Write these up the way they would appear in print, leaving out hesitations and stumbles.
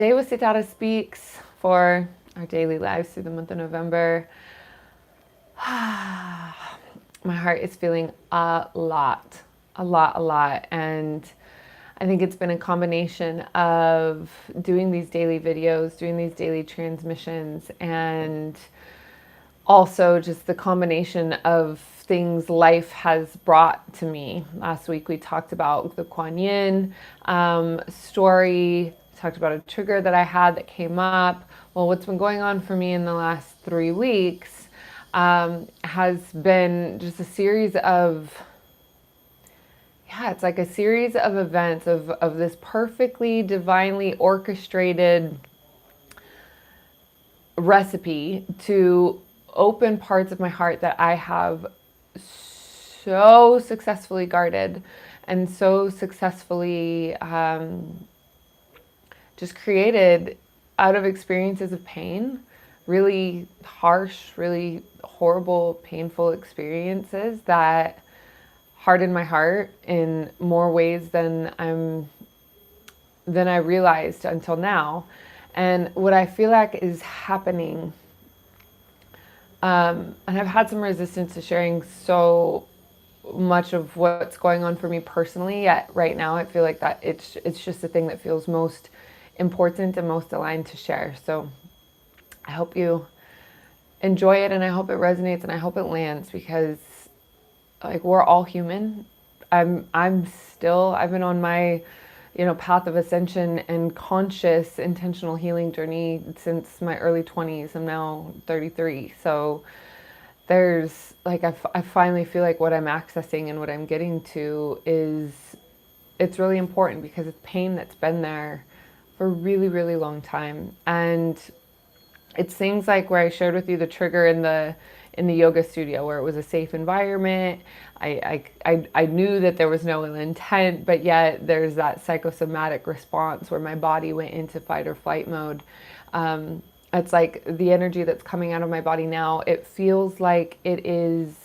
Today was Sitara Speaks for our daily lives through the month of November. My heart is feeling a lot. And I think it's been a combination of doing these daily videos, doing these daily transmissions, and also just the combination of things life has brought to me. Last week we talked about the Kuan Yin story, talked about a trigger that I had that came up. Well, what's been going on for me in the last 3 weeks has been just a series of, it's like a series of events of this perfectly, divinely orchestrated recipe to open parts of my heart that I have so successfully guarded and so successfully just created out of experiences of pain, really harsh, really horrible, painful experiences that hardened my heart in more ways than I realized until now. And what I feel like is happening, and I've had some resistance to sharing so much of what's going on for me personally, yet right now I feel like that it's just the thing that feels most important and most aligned to share. So I hope you enjoy it, and I hope it resonates, and I hope it lands, because like, we're all human. I've been on my path of ascension and conscious intentional healing journey since my early 20s. I'm now 33. So there's like, I finally feel like what I'm accessing and what I'm getting to it's really important, because it's pain that's been there for a really, really long time. And it's things like where I shared with you the trigger in the yoga studio, where it was a safe environment. I knew that there was no ill intent, but yet there's that psychosomatic response where my body went into fight or flight mode. It's like the energy that's coming out of my body now, it feels like I'm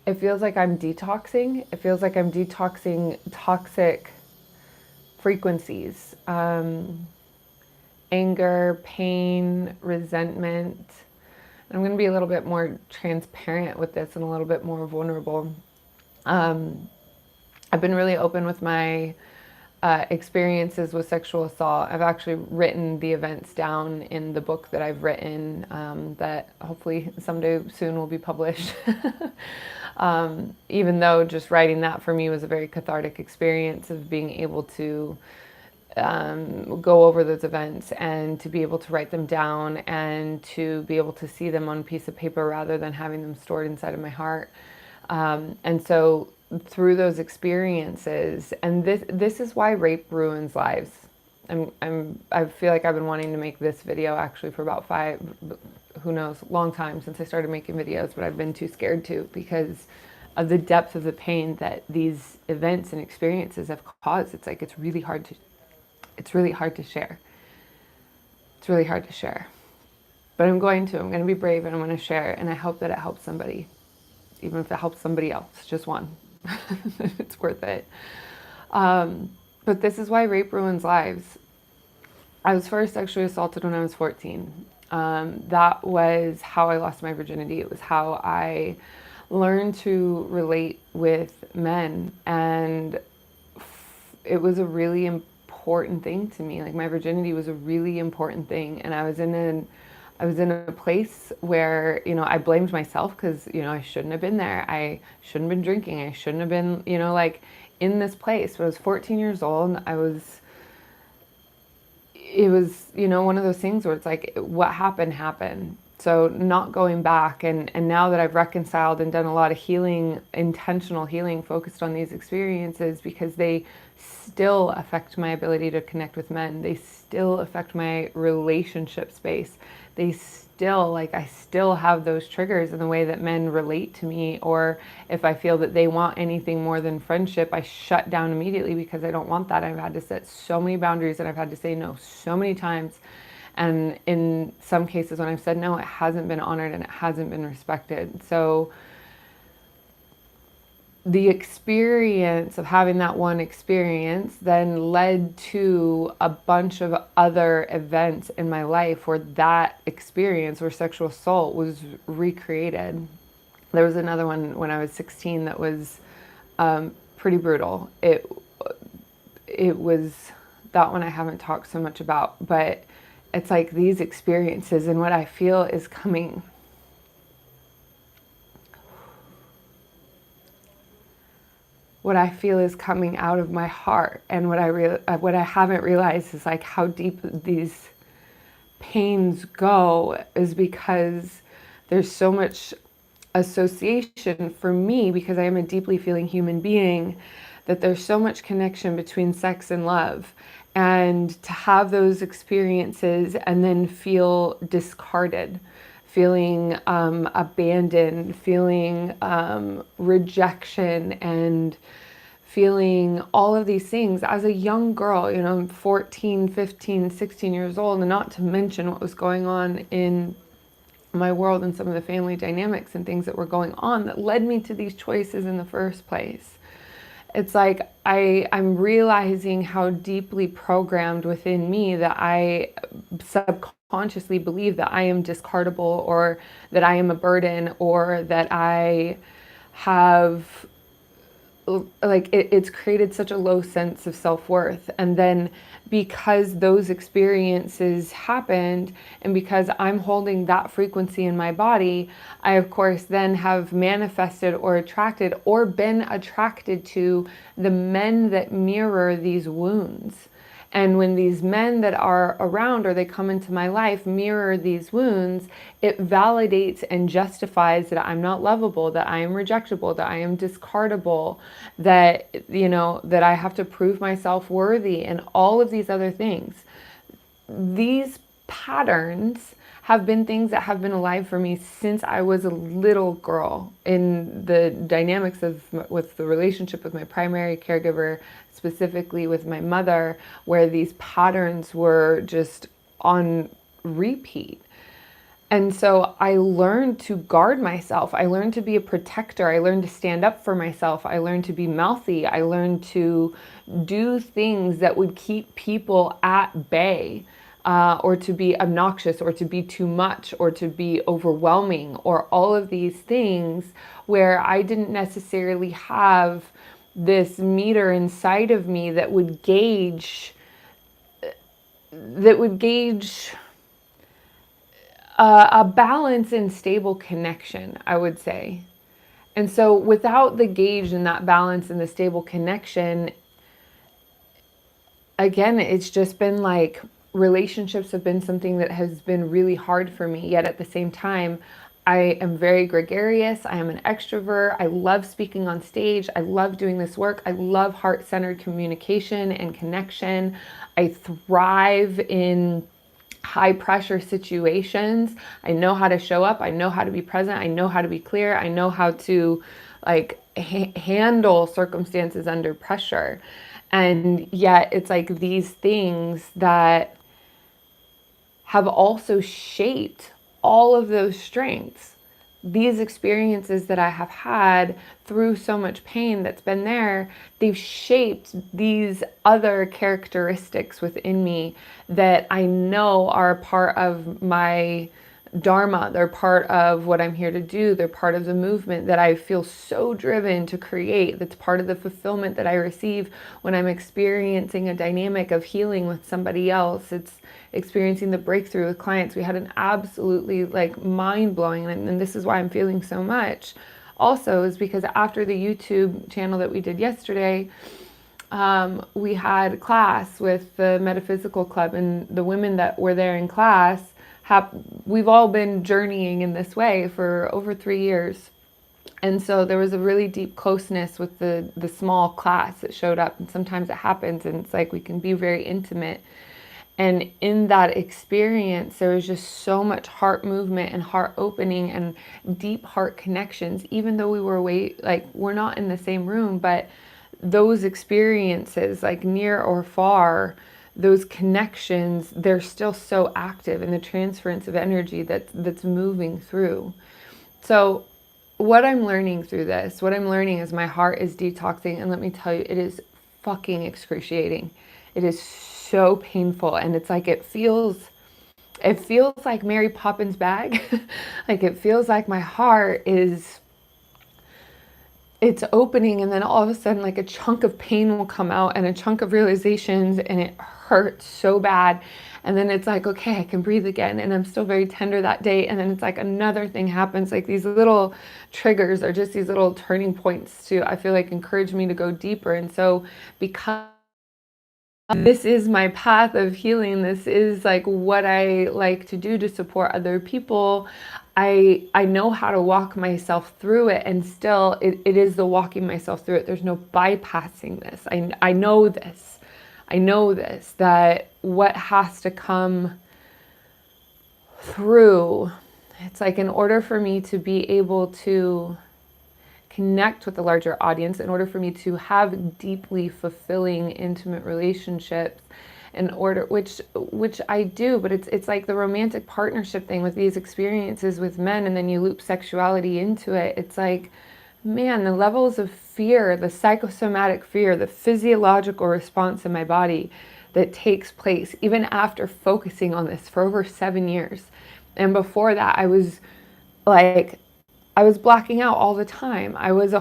detoxing. It feels like I'm detoxing toxic frequencies, anger, pain, resentment. I'm going to be a little bit more transparent with this and a little bit more vulnerable. I've been really open with my experiences with sexual assault. I've actually written the events down in the book that I've written, that hopefully someday soon will be published. Even though just writing that for me was a very cathartic experience of being able to go over those events and to be able to write them down and to be able to see them on a piece of paper rather than having them stored inside of my heart. And so through those experiences, and this is why rape ruins lives. I feel like I've been wanting to make this video actually for about long time since I started making videos, but I've been too scared to, because of the depth of the pain that these events and experiences have caused. It's like, it's really hard to share. It's really hard to share. But I'm going to be brave, and I'm going to share, and I hope that it helps somebody. Even if it helps somebody else, just one. It's worth it. But this is why rape ruins lives. I was first sexually assaulted when I was 14. That was how I lost my virginity. It was how I learned to relate with men, and it was a really important thing to me. Like, my virginity was a really important thing, and I was in a place where, I blamed myself, because, I shouldn't have been there. I shouldn't have been drinking. I shouldn't have been, like, in this place. When I was 14 years old, it was, one of those things where it's like, what happened, happened. So not going back, and now that I've reconciled and done a lot of healing, intentional healing focused on these experiences, because they still affect my ability to connect with men. They still affect my relationship space. They still, I still have those triggers in the way that men relate to me, or if I feel that they want anything more than friendship, I shut down immediately, because I don't want that. I've had to set so many boundaries, and I've had to say no so many times. And in some cases, when I've said no, it hasn't been honored and it hasn't been respected. So the experience of having that one experience then led to a bunch of other events in my life where that experience where sexual assault was recreated. There was another one when I was 16 that was pretty brutal. It was that one I haven't talked so much about, but it's like these experiences and what I feel is coming. What I feel is coming out of my heart, and what I haven't realized is like how deep these pains go is because there's so much association for me, because I am a deeply feeling human being, that there's so much connection between sex and love. And to have those experiences and then feel discarded, feeling abandoned, feeling rejection, and feeling all of these things as a young girl, you know, 14, 15, 16 years old, and not to mention what was going on in my world and some of the family dynamics and things that were going on that led me to these choices in the first place. It's like I'm realizing how deeply programmed within me that I subconsciously believe that I am discardable, or that I am a burden, or that I have, like, it's created such a low sense of self-worth. And then because those experiences happened, and because I'm holding that frequency in my body, I of course then have manifested or attracted or been attracted to the men that mirror these wounds. And when these men that are around, or they come into my life, mirror these wounds, it validates and justifies that I'm not lovable, that I am rejectable, that I am discardable, that, you know, that I have to prove myself worthy, and all of these other things. These patterns have been things that have been alive for me since I was a little girl, in the dynamics of with the relationship with my primary caregiver, specifically with my mother, where these patterns were just on repeat. And so I learned to guard myself. I learned to be a protector. I learned to stand up for myself. I learned to be mouthy. I learned to do things that would keep people at bay, or to be obnoxious, or to be too much, or to be overwhelming, or all of these things where I didn't necessarily have this meter inside of me that would gauge a balance and stable connection, I would say. And so without the gauge and that balance and the stable connection, again, it's just been like, relationships have been something that has been really hard for me. Yet at the same time, I am very gregarious. I am an extrovert. I love speaking on stage. I love doing this work. I love heart-centered communication and connection. I thrive in high pressure situations. I know how to show up. I know how to be present. I know how to be clear. I know how to like handle circumstances under pressure. And yet it's like these things that have also shaped all of those strengths. These experiences that I have had through so much pain that's been there, they've shaped these other characteristics within me that I know are a part of my dharma. They're part of what I'm here to do. They're part of the movement that I feel so driven to create. That's part of the fulfillment that I receive when I'm experiencing a dynamic of healing with somebody else. It's experiencing the breakthrough with clients. We had an absolutely like mind-blowing, and this is why I'm feeling so much also, is because after the YouTube channel that we did yesterday, we had class with the Metaphysical Club, and the women that were there in class, we've all been journeying in this way for over 3 years. And so there was a really deep closeness with the small class that showed up. And sometimes it happens, and it's like we can be very intimate. And in that experience, there was just so much heart movement and heart opening and deep heart connections, even though we were we're not in the same room, but those experiences, like near or far, those connections, they're still so active in the transference of energy that's moving through. So what I'm learning through this, what I'm learning is my heart is detoxing. And let me tell you, it is fucking excruciating. It is so painful. And it's like, it feels like Mary Poppins bag. Like it feels like my heart is, it's opening, and then all of a sudden like a chunk of pain will come out and a chunk of realizations, and it hurts so bad. And then it's like, okay, I can breathe again, and I'm still very tender that day. And then it's like another thing happens, like these little triggers are just these little turning points to, I feel like, encourage me to go deeper. And so because this is my path of healing, this is like what I like to do to support other people, I know how to walk myself through it. And still it is the walking myself through it. There's no bypassing this. I know this. I know this, that what has to come through, it's like, in order for me to be able to connect with the larger audience, in order for me to have deeply fulfilling, intimate relationships, in order, which I do, but it's like the romantic partnership thing with these experiences with men, and then you loop sexuality into it. It's like, man, the levels of fear, the psychosomatic fear, the physiological response in my body that takes place, even after focusing on this for over 7 years. And before that, I was like, I was blacking out all the time. I was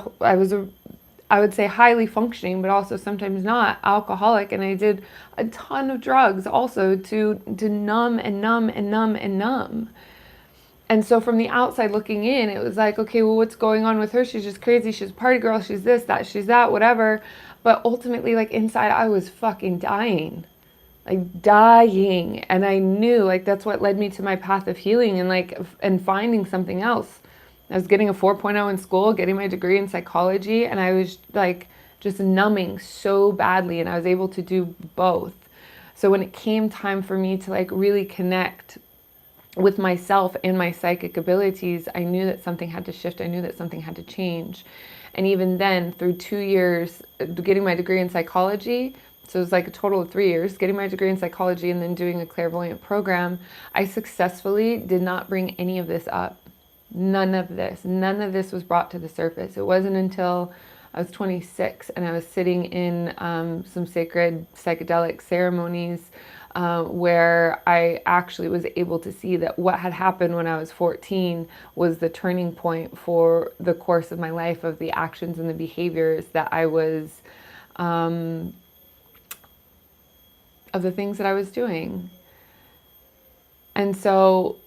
I would say highly functioning, but also sometimes not, alcoholic. And I did a ton of drugs also to numb and numb and numb and numb. And so from the outside looking in, it was like, okay, well, what's going on with her? She's just crazy. She's a party girl. She's this, that, she's that, whatever. But ultimately, like inside, I was fucking dying. Like dying. And I knew, like, that's what led me to my path of healing, and like, and finding something else. I was getting a 4.0 in school, getting my degree in psychology, and I was like just numbing so badly, and I was able to do both. So when it came time for me to like really connect with myself and my psychic abilities, I knew that something had to shift. I knew that something had to change. And even then, through 2 years, getting my degree in psychology, so it was like a total of 3 years, getting my degree in psychology and then doing a clairvoyant program, I successfully did not bring any of this up. None of this was brought to the surface. It wasn't until I was 26 and I was sitting in some sacred psychedelic ceremonies where I actually was able to see that what had happened when I was 14 was the turning point for the course of my life, of the actions and the behaviors that I was, of the things that I was doing. And so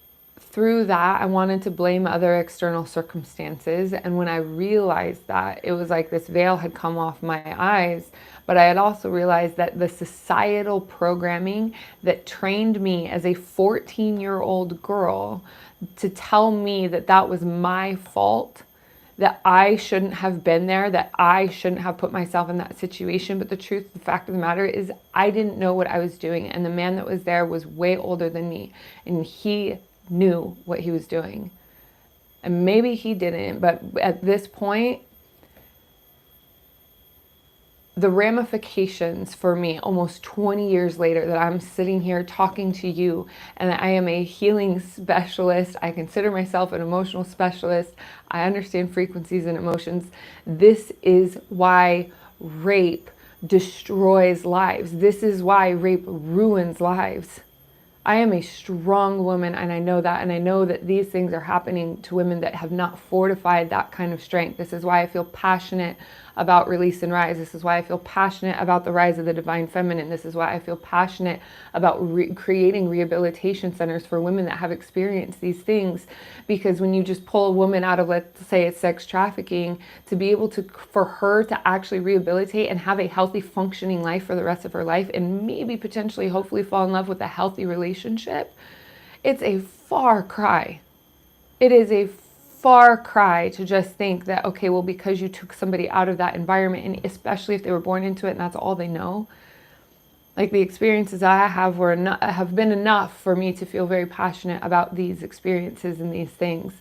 through that, I wanted to blame other external circumstances. And when I realized that, it was like this veil had come off my eyes. But I had also realized that the societal programming that trained me as a 14-year-old girl to tell me that that was my fault, that I shouldn't have been there, that I shouldn't have put myself in that situation. But the truth, the fact of the matter is, I didn't know what I was doing. And the man that was there was way older than me. And he knew what he was doing. And maybe he didn't, but at this point, the ramifications for me almost 20 years later, that I'm sitting here talking to you, and I am a healing specialist. I consider myself an emotional specialist. I understand frequencies and emotions. This is why rape destroys lives. This is why rape ruins lives. I am a strong woman, and I know that. And I know that these things are happening to women that have not fortified that kind of strength. This is why I feel passionate about release and rise. This is why I feel passionate about the rise of the divine feminine. This is why I feel passionate about creating rehabilitation centers for women that have experienced these things. Because when you just pull a woman out of, let's say it's sex trafficking, to be able to, for her to actually rehabilitate and have a healthy functioning life for the rest of her life, and maybe potentially hopefully fall in love with a healthy relationship, it's a far cry. It is a far cry to just think that, okay, well, because you took somebody out of that environment, and especially if they were born into it and that's all they know, like the experiences I have have been enough for me to feel very passionate about these experiences and these things.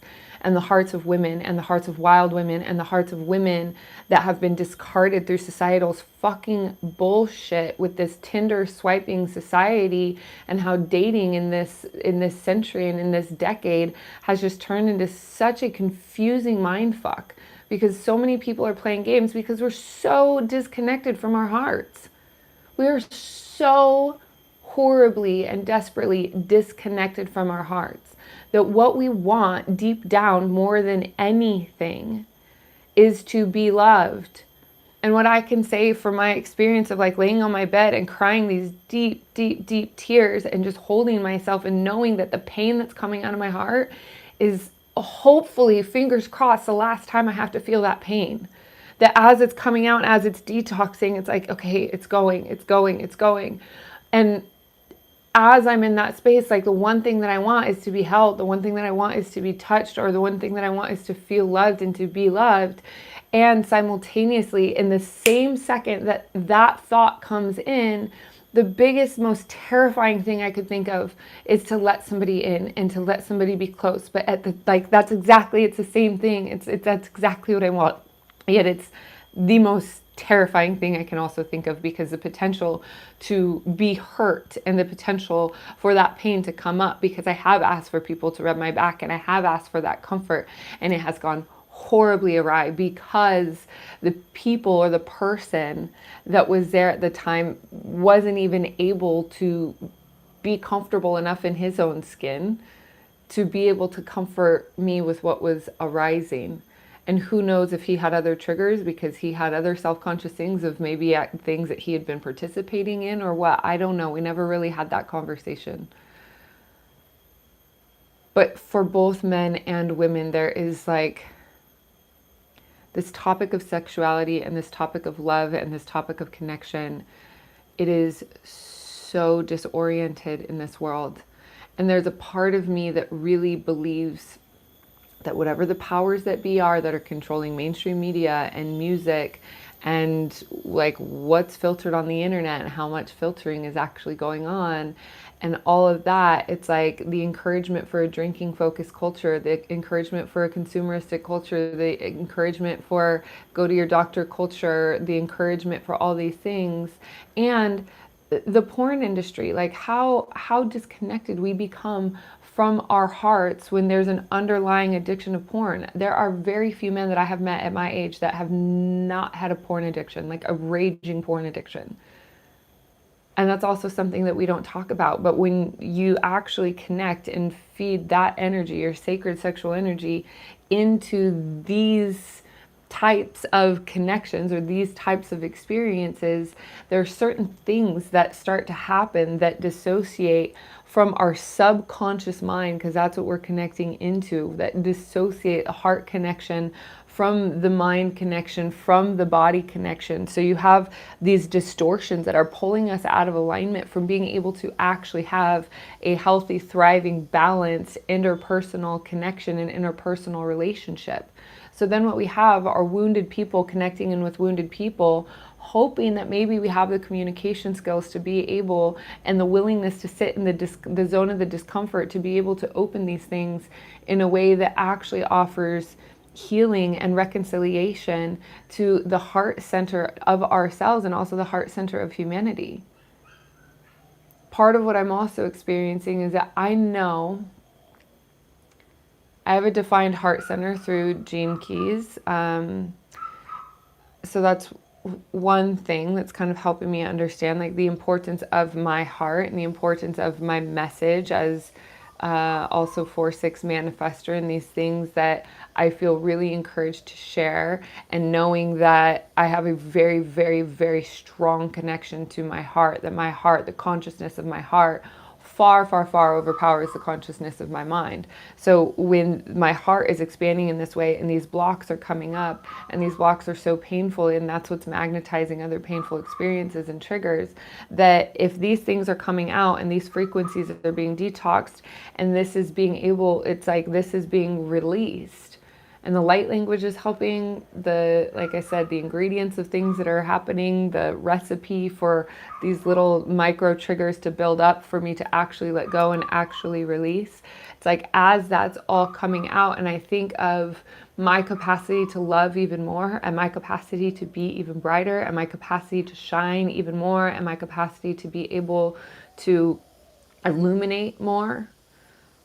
and the hearts of women and the hearts of wild women and the hearts of women that have been discarded through societal's fucking bullshit with this Tinder swiping society, and how dating in this century and in this decade has just turned into such a confusing mind fuck, because so many people are playing games because we're so disconnected from our hearts. We are so horribly and desperately disconnected from our hearts that what we want deep down more than anything is to be loved. And what I can say from my experience of like laying on my bed and crying these deep, deep, deep tears and just holding myself and knowing that the pain that's coming out of my heart is hopefully, fingers crossed, the last time I have to feel that pain. That as it's coming out, as it's detoxing, it's like, okay, it's going, it's going, it's going. And as I'm in that space, like the one thing that I want is to be held. The one thing that I want is to be touched, or the one thing that I want is to feel loved and to be loved. And simultaneously, in the same second that that thought comes in, the biggest, most terrifying thing I could think of is to let somebody in and to let somebody be close. But at the, like, that's exactly, it's the same thing. That's exactly what I want. Yet it's the most terrifying thing I can also think of, because the potential to be hurt and the potential for that pain to come up, because I have asked for people to rub my back and I have asked for that comfort, and it has gone horribly awry because the people or the person that was there at the time wasn't even able to be comfortable enough in his own skin to be able to comfort me with what was arising. And who knows if he had other triggers because he had other self-conscious things of maybe things that he had been participating in or what. I don't know. We never really had that conversation. But for both men and women, there is like this topic of sexuality and this topic of love and this topic of connection. It is so disoriented in this world. And there's a part of me that really believes that whatever the powers that be are that are controlling mainstream media and music and like what's filtered on the internet and how much filtering is actually going on and all of that, it's like the encouragement for a drinking focused culture, the encouragement for a consumeristic culture, the encouragement for go to your doctor culture, the encouragement for all these things, and the porn industry, like how disconnected we become from our hearts when there's an underlying addiction of porn. There are very few men that I have met at my age that have not had a porn addiction, like a raging porn addiction. And that's also something that we don't talk about. But when you actually connect and feed that energy, your sacred sexual energy, into these types of connections or these types of experiences, there are certain things that start to happen that dissociate from our subconscious mind, because that's what we're connecting into, that dissociate the heart connection from the mind connection, from the body connection. So you have these distortions that are pulling us out of alignment from being able to actually have a healthy, thriving, balanced interpersonal connection and interpersonal relationship. So then what we have are wounded people connecting in with wounded people, hoping that maybe we have the communication skills to be able and the willingness to sit in the zone of the discomfort to be able to open these things in a way that actually offers healing and reconciliation to the heart center of ourselves and also the heart center of humanity. Part of what I'm also experiencing is that I know I have a defined heart center through gene keys. So that's one thing that's kind of helping me understand like the importance of my heart and the importance of my message as also 4/6 manifestor, and these things that I feel really encouraged to share, and knowing that I have a very, very, very strong connection to my heart, that my heart, the consciousness of my heart, far, far, far overpowers the consciousness of my mind. So when my heart is expanding in this way and these blocks are coming up and these blocks are so painful, and that's what's magnetizing other painful experiences and triggers, that if these things are coming out and these frequencies are being detoxed and this is being able, it's like this is being released. And the light language is helping. Like I said, the ingredients of things that are happening, the recipe for these little micro triggers to build up for me to actually let go and actually release. It's like as that's all coming out, and I think of my capacity to love even more, and my capacity to be even brighter, and my capacity to shine even more, and my capacity to be able to illuminate more.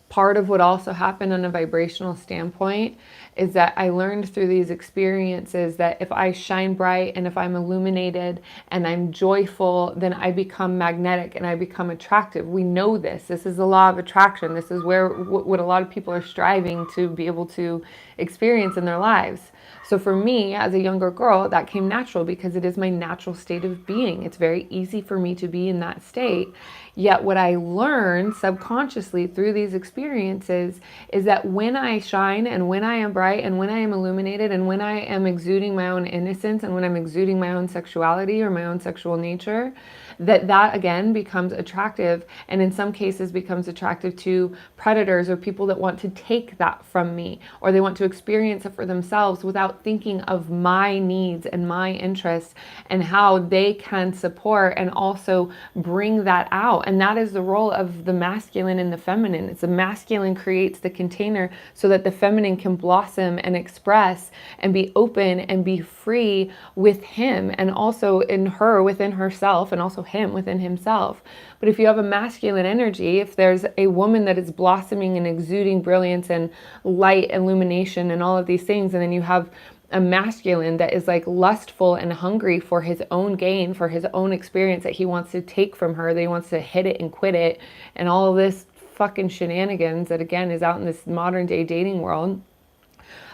Part of what also happened on a vibrational standpoint is that I learned through these experiences that if I shine bright and if I'm illuminated and I'm joyful, then I become magnetic and I become attractive. We know this. This is the law of attraction. This is where what a lot of people are striving to be able to experience in their lives. So for me, as a younger girl, that came natural because it is my natural state of being. It's very easy for me to be in that state. Yet what I learned subconsciously through these experiences is that when I shine and when I am bright and when I am illuminated and when I am exuding my own innocence and when I'm exuding my own sexuality or my own sexual nature, that again becomes attractive, and in some cases becomes attractive to predators or people that want to take that from me, or they want to experience it for themselves without thinking of my needs and my interests and how they can support and also bring that out. And that is the role of the masculine and the feminine. It's the masculine creates the container so that the feminine can blossom and express and be open and be free with him, and also in her within herself, and also him within himself. But if you have a masculine energy, if there's a woman that is blossoming and exuding brilliance and light, illumination, and all of these things, and then you have a masculine that is like lustful and hungry for his own gain, for his own experience that he wants to take from her, that he wants to hit it and quit it, and all of this fucking shenanigans that again is out in this modern day dating world.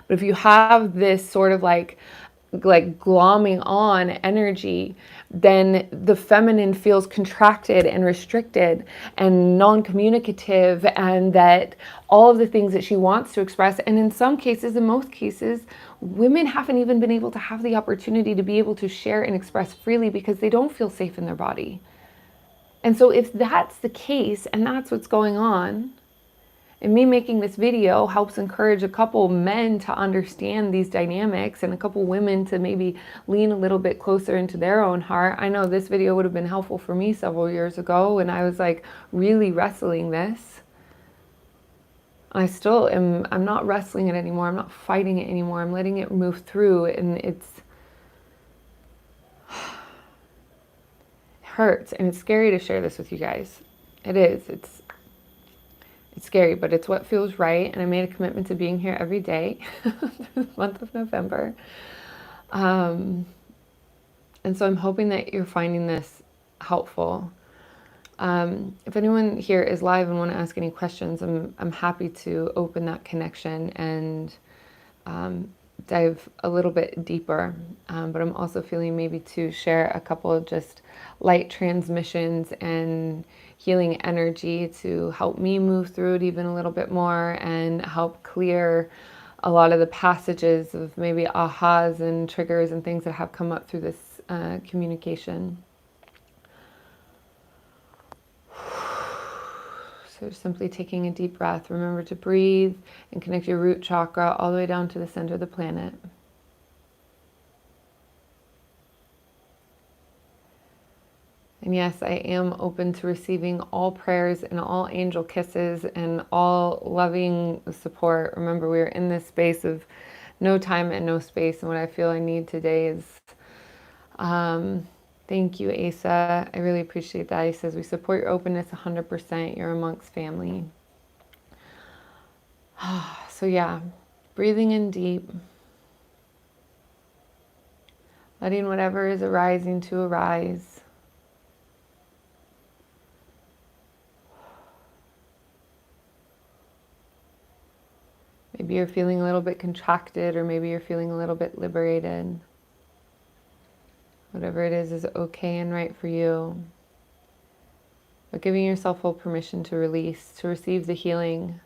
But if you have this sort of like glomming on energy, then the feminine feels contracted and restricted and non-communicative, and that all of the things that she wants to express, and in some cases, in most cases, women haven't even been able to have the opportunity to be able to share and express freely because they don't feel safe in their body. And so if that's the case and that's what's going on, and me making this video helps encourage a couple men to understand these dynamics and a couple women to maybe lean a little bit closer into their own heart. I know this video would have been helpful for me several years ago when I was like really wrestling this. I still am, I'm not wrestling it anymore. I'm not fighting it anymore. I'm letting it move through, and it hurts, and it's scary to share this with you guys. It is. It's scary, but it's what feels right. And I made a commitment to being here every day through the month of November. And so I'm hoping that you're finding this helpful. If anyone here is live and want to ask any questions, I'm happy to open that connection and dive a little bit deeper. But I'm also feeling maybe to share a couple of just light transmissions and healing energy to help me move through it even a little bit more and help clear a lot of the passages of maybe ahas and triggers and things that have come up through this communication. So simply taking a deep breath. Remember to breathe and connect your root chakra all the way down to the center of the planet. And yes, I am open to receiving all prayers and all angel kisses and all loving support. Remember, we are in this space of no time and no space. And what I feel I need today is, thank you, Asa. I really appreciate that. He says, we support your openness 100%. You're amongst family. So yeah, breathing in deep. Letting whatever is arising to arise. Maybe you're feeling a little bit contracted, or maybe you're feeling a little bit liberated. Whatever it is okay and right for you. But giving yourself full permission to release, to receive the healing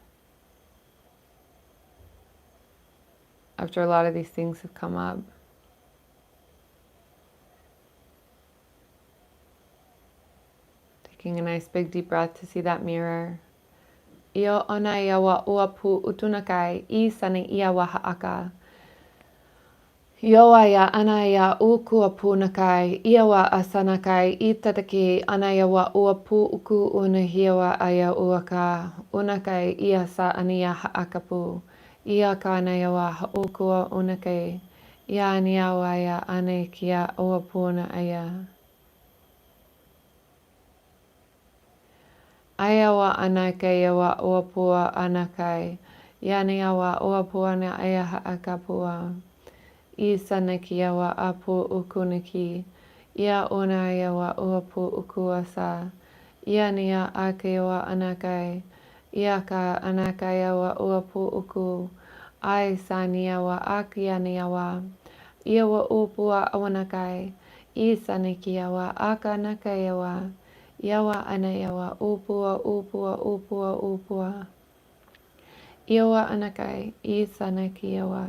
after a lot of these things have come up. Taking a nice big deep breath to see that mirror. Io ona iawa uapu utunakai I sane iawa ha'aka. Yoaya anaya ukuapu nakai iawa asanakai I tataki anayawa uapu uku unahiawa aya uaka unakai ia sa ania ha'akapu. Ia ka anayawa ha'ukua unakai. Ia aniawaya ane kia uapuna aya. Ayawa anakai yawa uapua anakai. Yaniawa uapua na aya ha'akapua. I sanakiawa apu ukuniki. Ia ona yawa uapu ukuasa. Ia nia akewa anakai. Ia ka anakai yawa uapu uku. Ai saniawa akianiawa. Iawa upua awanakai. I sanakiawa akanakai yawa. Yawa anayawa upua upua upua upua. Iawa anakai. I sanakiawa.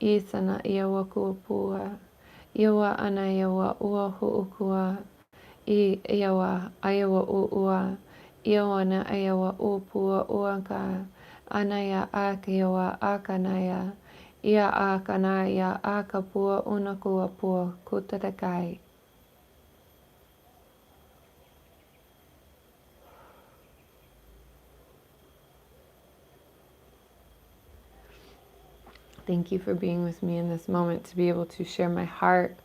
I sana iawa kuapua. Iawa ana iawa ua huukua. I iawa ayawa uua. Iawa na ayawa upua uanka. Anaya akiawa akanaya. Ia akanaya akapua unakuapua kutatakai. Thank you for being with me in this moment to be able to share my heart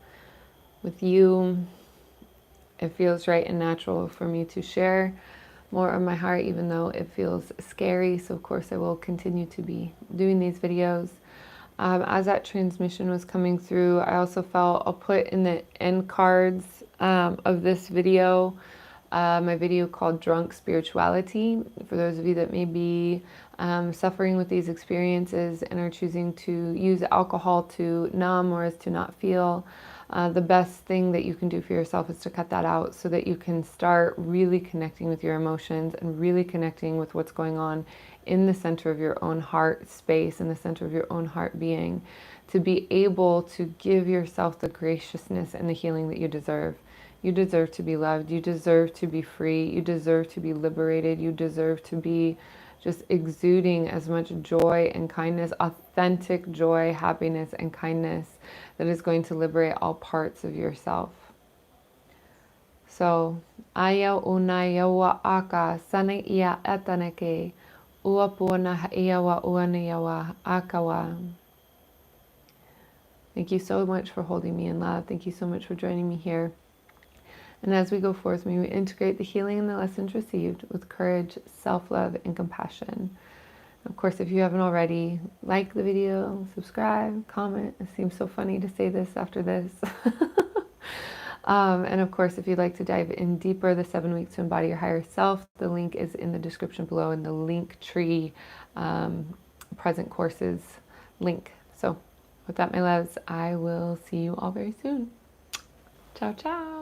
with you. It feels right and natural for me to share more of my heart, even though it feels scary. So of course I will continue to be doing these videos. As that transmission was coming through, I also felt, I'll put in the end cards of this video, my video called Drunk Spirituality. For those of you that may be suffering with these experiences and are choosing to use alcohol to numb or as to not feel, the best thing that you can do for yourself is to cut that out so that you can start really connecting with your emotions and really connecting with what's going on in the center of your own heart space, in the center of your own heart being, to be able to give yourself the graciousness and the healing that you deserve. You deserve to be loved. You deserve to be free. You deserve to be liberated. You deserve to be just exuding as much joy and kindness, authentic joy, happiness, and kindness that is going to liberate all parts of yourself. So, aya unaya wa aka sana ia etaneke uapuna iawa uaniawa akawa. Thank you so much for holding me in love. Thank you so much for joining me here. And as we go forth, may we integrate the healing and the lessons received with courage, self-love, and compassion. Of course, if you haven't already, like the video, subscribe, comment. It seems so funny to say this after this. And of course, if you'd like to dive in deeper, the 7 weeks to embody your higher self, the link is in the description below in the link tree present courses link. So with that, my loves, I will see you all very soon. Ciao, ciao.